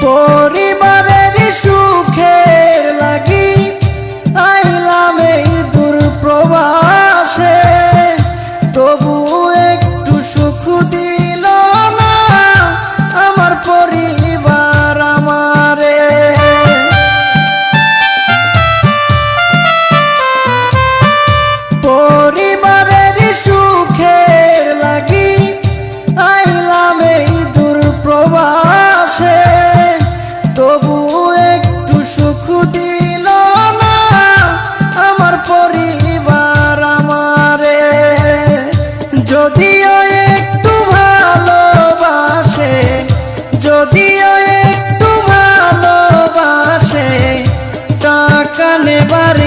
পরিবারের সুখের লাগি আইলাম এই দূর প্রবাসে, তবু একটু সুখ দিল না আমার পরিবার আমারে। পরিবারের সুখের লাগি আইলাম এই দূর প্রবাসে, তবু একটু সুখ দিল না আমার পরিবার আমারে। যদিও একটু ভালোবাসে, যদিও একটু ভালোবাসে, টাকা নেবার